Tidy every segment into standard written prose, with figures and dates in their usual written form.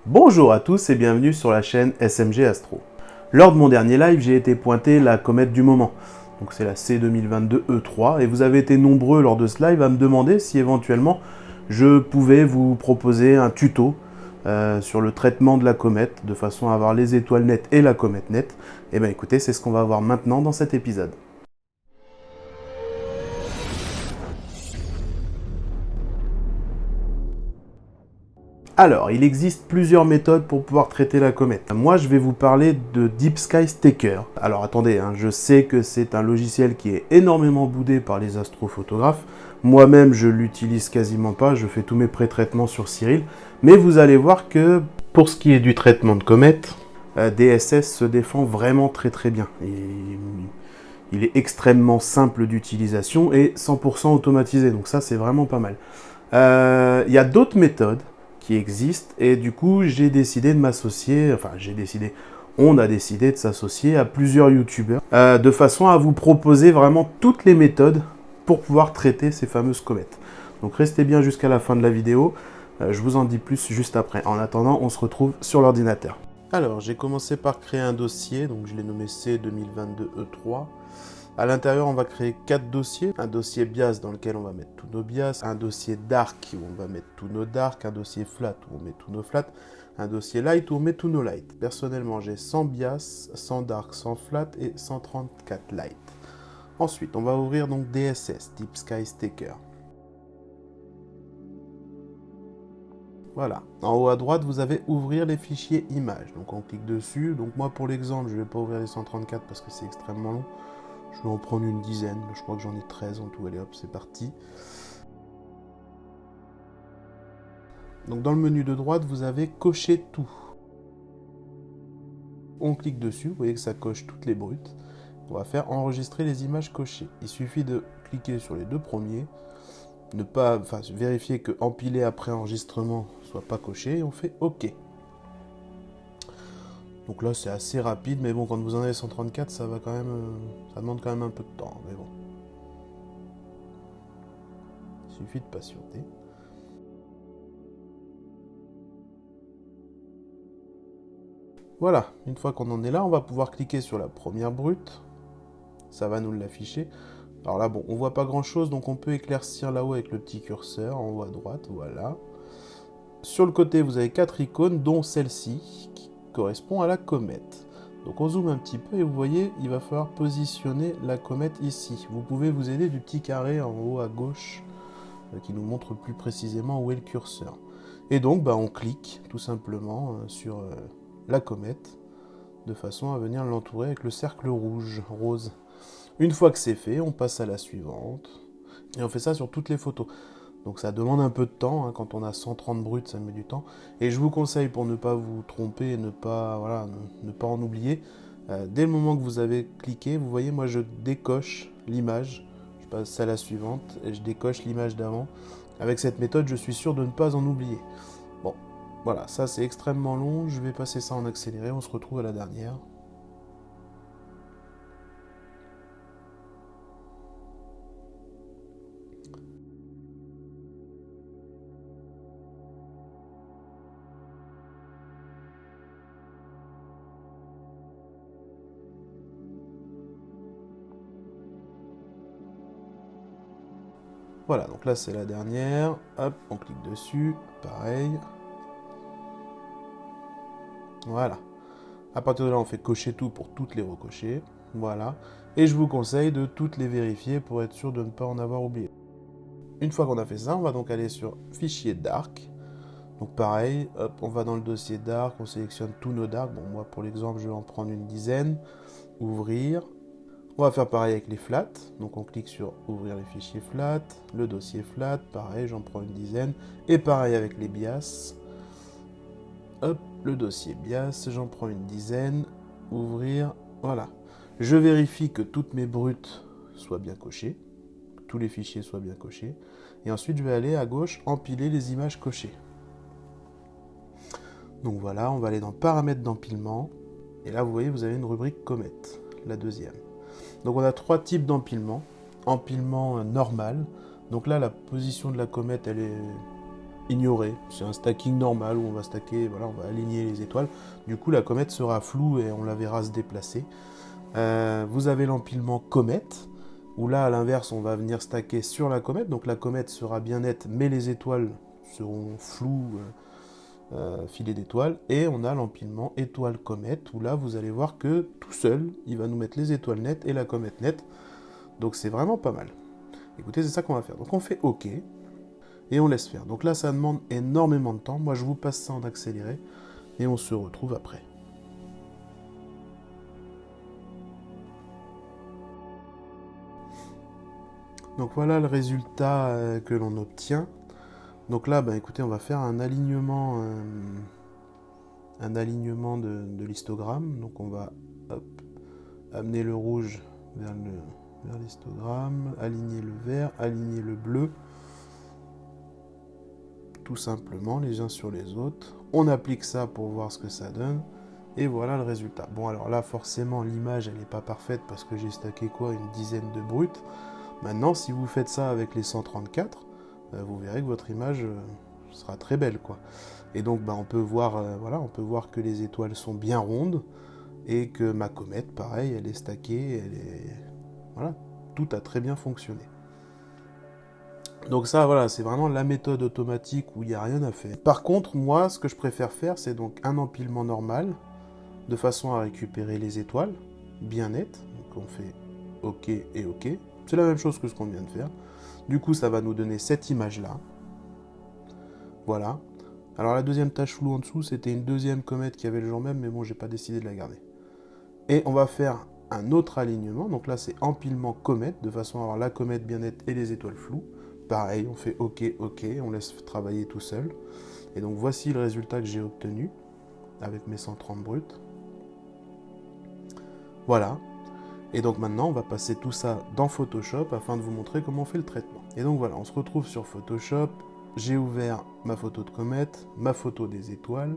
Bonjour à tous et bienvenue sur la chaîne SMG Astro. Lors de mon dernier live, j'ai été pointé la comète du moment. Donc c'est la C2022 E3 et vous avez été nombreux lors de ce live à me demander si éventuellement je pouvais vous proposer un tuto sur le traitement de la comète de façon à avoir les étoiles nettes et la comète nette. Et bien écoutez, c'est ce qu'on va voir maintenant dans cet épisode. Alors, il existe plusieurs méthodes pour pouvoir traiter la comète. Moi, je vais vous parler de Deep Sky Staker. Alors attendez, je sais que c'est un logiciel qui est énormément boudé par les astrophotographes. Moi-même, je l'utilise quasiment pas, je fais tous mes pré-traitements sur Cyril. Mais vous allez voir que pour ce qui est du traitement de comète, DSS se défend vraiment très bien. Il est extrêmement simple d'utilisation et 100% automatisé, donc ça c'est vraiment pas mal. Il y a d'autres méthodes qui existent et du coup j'ai décidé de m'associer, on a décidé de s'associer à plusieurs youtubeurs de façon à vous proposer vraiment toutes les méthodes pour pouvoir traiter ces fameuses comètes. Donc restez bien jusqu'à la fin de la vidéo, je vous en dis plus juste après. En attendant, on se retrouve sur l'ordinateur. Alors j'ai commencé par créer un dossier, donc je l'ai nommé C2022E3. À l'intérieur, on va créer 4 dossiers. Un dossier BIAS dans lequel on va mettre tous nos BIAS, un dossier Dark où on va mettre tous nos Dark, un dossier Flat où on met tous nos Flat, un dossier Light où on met tous nos Light. Personnellement, j'ai 100 BIAS, 100 Dark, 100 Flat et 134 Light. Ensuite, on va ouvrir donc DSS, Deep Sky Staker. Voilà. En haut à droite, vous avez ouvrir les fichiers images. Donc on clique dessus. Donc moi, pour l'exemple, je ne vais pas ouvrir les 134 parce que c'est extrêmement long. Je vais en prendre une dizaine, je crois que j'en ai 13 en tout, allez hop, c'est parti. Donc dans le menu de droite, vous avez cocher tout. On clique dessus, vous voyez que ça coche toutes les brutes. On va faire enregistrer les images cochées. Il suffit de cliquer sur les deux premiers, vérifier que empiler après enregistrement soit pas coché, et on fait OK. Donc là c'est assez rapide, mais bon, quand vous en avez 134, ça va quand même, ça demande quand même un peu de temps, mais bon. Il suffit de patienter. Voilà, une fois qu'on en est là, on va pouvoir cliquer sur la première brute. Ça va nous l'afficher. Alors là, bon, on voit pas grand chose, donc on peut éclaircir là-haut avec le petit curseur en haut à droite, voilà. Sur le côté, vous avez 4 icônes, dont celle-ci, qui correspond à la comète. Donc on zoome un petit peu et vous voyez, il va falloir positionner la comète ici. Vous pouvez vous aider du petit carré en haut à gauche, qui nous montre plus précisément où est le curseur. Et donc, on clique tout simplement sur la comète, de façon à venir l'entourer avec le cercle rose. Une fois que c'est fait, on passe à la suivante. Et on fait ça sur toutes les photos. Donc ça demande un peu de temps, quand on a 130 bruts, ça met du temps. Et je vous conseille, pour ne pas vous tromper et ne pas en oublier, dès le moment que vous avez cliqué, vous voyez, moi je décoche l'image. Je passe à la suivante et je décoche l'image d'avant. Avec cette méthode, je suis sûr de ne pas en oublier. Bon, voilà, ça c'est extrêmement long, je vais passer ça en accéléré, on se retrouve à la dernière. Voilà, donc là c'est la dernière, hop, on clique dessus, pareil. Voilà. À partir de là, on fait cocher tout pour toutes les recocher. Voilà. Et je vous conseille de toutes les vérifier pour être sûr de ne pas en avoir oublié. Une fois qu'on a fait ça, on va donc aller sur Fichier Dark. Donc pareil, hop, on va dans le dossier Dark, on sélectionne tous nos Dark. Bon, moi pour l'exemple, je vais en prendre une dizaine. Ouvrir. On va faire pareil avec les flats. Donc on clique sur Ouvrir les fichiers flat. Le dossier flat, pareil, j'en prends une dizaine. Et pareil avec les BIAS. Hop, le dossier BIAS, j'en prends une dizaine. Ouvrir, voilà. Je vérifie que toutes mes brutes soient bien cochées. Que tous les fichiers soient bien cochés. Et ensuite, je vais aller à gauche, empiler les images cochées. Donc voilà, on va aller dans Paramètres d'empilement. Et là, vous voyez, vous avez une rubrique comète, la deuxième. Donc on a 3 types d'empilement. Empilement normal. Donc là, la position de la comète, elle est ignorer. C'est un stacking normal où on va stacker, voilà, on va aligner les étoiles. Du coup, la comète sera floue et on la verra se déplacer. Vous avez l'empilement comète, où là, à l'inverse, on va venir stacker sur la comète. Donc la comète sera bien nette, mais les étoiles seront floues, filets d'étoiles. Et on a l'empilement étoile-comète, où là, vous allez voir que tout seul, il va nous mettre les étoiles nettes et la comète nette. Donc c'est vraiment pas mal. Écoutez, c'est ça qu'on va faire. Donc on fait OK. Et on laisse faire. Donc là, ça demande énormément de temps. Moi, je vous passe ça en accéléré. Et on se retrouve après. Donc voilà le résultat que l'on obtient. Donc là, écoutez, on va faire un alignement de l'histogramme. Donc on va amener le rouge vers l'histogramme, aligner le vert, aligner le bleu. Tout simplement, les uns sur les autres. On applique ça pour voir ce que ça donne. Et voilà le résultat. Bon, alors là, forcément, l'image, elle n'est pas parfaite parce que j'ai stacké quoi, une dizaine de brutes. Maintenant, si vous faites ça avec les 134, vous verrez que votre image sera très belle, quoi. Et donc, on peut voir, voilà, on peut voir que les étoiles sont bien rondes et que ma comète, pareil, elle est stackée, voilà, tout a très bien fonctionné. Donc ça, voilà, c'est vraiment la méthode automatique où il n'y a rien à faire. Par contre, moi, ce que je préfère faire, c'est donc un empilement normal, de façon à récupérer les étoiles, bien nettes. Donc on fait OK et OK. C'est la même chose que ce qu'on vient de faire. Du coup, ça va nous donner cette image-là. Voilà. Alors la deuxième tache floue en dessous, c'était une deuxième comète qui avait le jour même, mais bon, j'ai pas décidé de la garder. Et on va faire un autre alignement. Donc là, c'est empilement comète, de façon à avoir la comète bien nette et les étoiles floues. Pareil, on fait OK, OK, on laisse travailler tout seul. Et donc voici le résultat que j'ai obtenu avec mes 130 bruts. Voilà. Et donc maintenant, on va passer tout ça dans Photoshop afin de vous montrer comment on fait le traitement. Et donc voilà, on se retrouve sur Photoshop. J'ai ouvert ma photo de comète, ma photo des étoiles.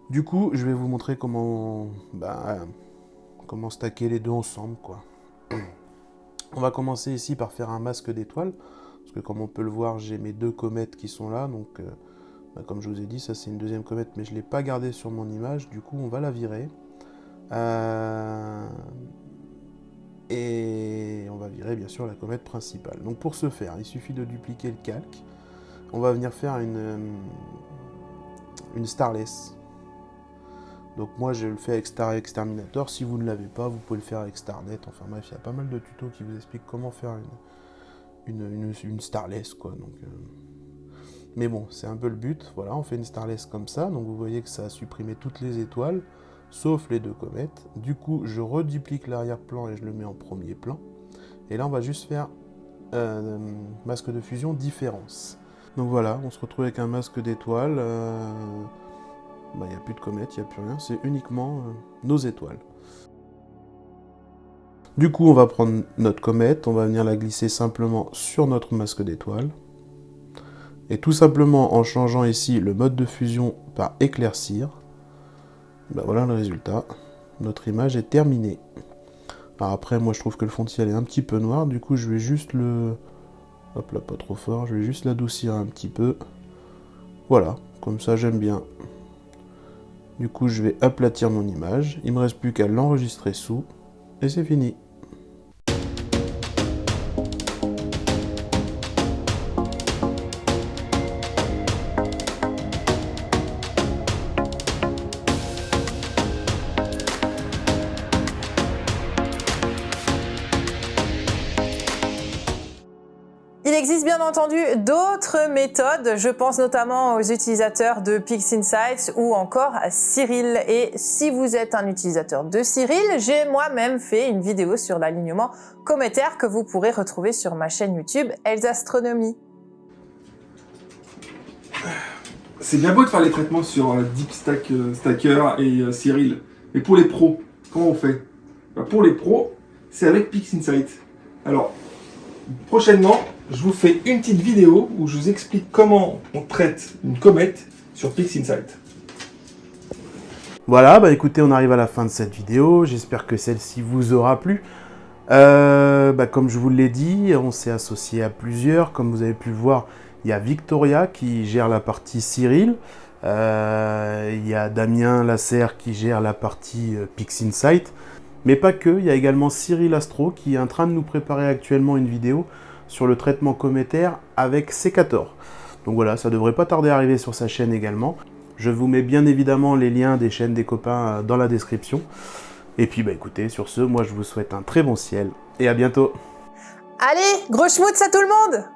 Du coup, je vais vous montrer comment stacker les deux ensemble, quoi. On va commencer ici par faire un masque d'étoiles, parce que comme on peut le voir, j'ai mes deux comètes qui sont là, donc comme je vous ai dit, ça c'est une deuxième comète, mais je ne l'ai pas gardée sur mon image, du coup on va la virer. Et on va virer bien sûr la comète principale. Donc pour ce faire, il suffit de dupliquer le calque. On va venir faire une starless. Donc moi je le fais avec Star Exterminator, si vous ne l'avez pas, vous pouvez le faire avec Starnet, enfin bref, il y a pas mal de tutos qui vous expliquent comment faire une starless, quoi. Donc, mais bon, c'est un peu le but, voilà, on fait une starless comme ça, donc vous voyez que ça a supprimé toutes les étoiles, sauf les deux comètes. Du coup, je reduplique l'arrière-plan et je le mets en premier plan. Et là, on va juste faire masque de fusion différence. Donc voilà, on se retrouve avec un masque d'étoiles. Il n'y a plus de comètes, il n'y a plus rien, c'est uniquement nos étoiles. Du coup, on va prendre notre comète, on va venir la glisser simplement sur notre masque d'étoiles. Et tout simplement en changeant ici le mode de fusion par éclaircir, voilà le résultat. Notre image est terminée. Alors après, moi je trouve que le fond de ciel est un petit peu noir, du coup je vais juste le... Hop là, pas trop fort, je vais juste l'adoucir un petit peu. Voilà, comme ça j'aime bien. Du coup, je vais aplatir mon image. Il ne me reste plus qu'à l'enregistrer sous. Et c'est fini. Il existe bien entendu d'autres méthodes, je pense notamment aux utilisateurs de PixInsight ou encore à Cyril. Et si vous êtes un utilisateur de Cyril, j'ai moi-même fait une vidéo sur l'alignement cométaire que vous pourrez retrouver sur ma chaîne YouTube Elsastronomie. C'est bien beau de faire les traitements sur DeepStacker et Cyril, mais pour les pros, comment on fait? Pour les pros, c'est avec PixInsight. Alors, prochainement, je vous fais une petite vidéo où je vous explique comment on traite une comète sur PixInsight. Voilà, écoutez, on arrive à la fin de cette vidéo. J'espère que celle-ci vous aura plu. Comme je vous l'ai dit, on s'est associé à plusieurs. Comme vous avez pu le voir, Il y a Victoria qui gère la partie Cyril. Il y a Damien Lasserre qui gère la partie PixInsight. Mais pas que, il y a également Cyril Astro qui est en train de nous préparer actuellement une vidéo sur le traitement cométaire avec Sécator. Donc voilà, ça devrait pas tarder à arriver sur sa chaîne également. Je vous mets bien évidemment les liens des chaînes des copains dans la description. Et puis bah écoutez, sur ce, moi je vous souhaite un très bon ciel et à bientôt. Allez, gros schmutz à tout le monde!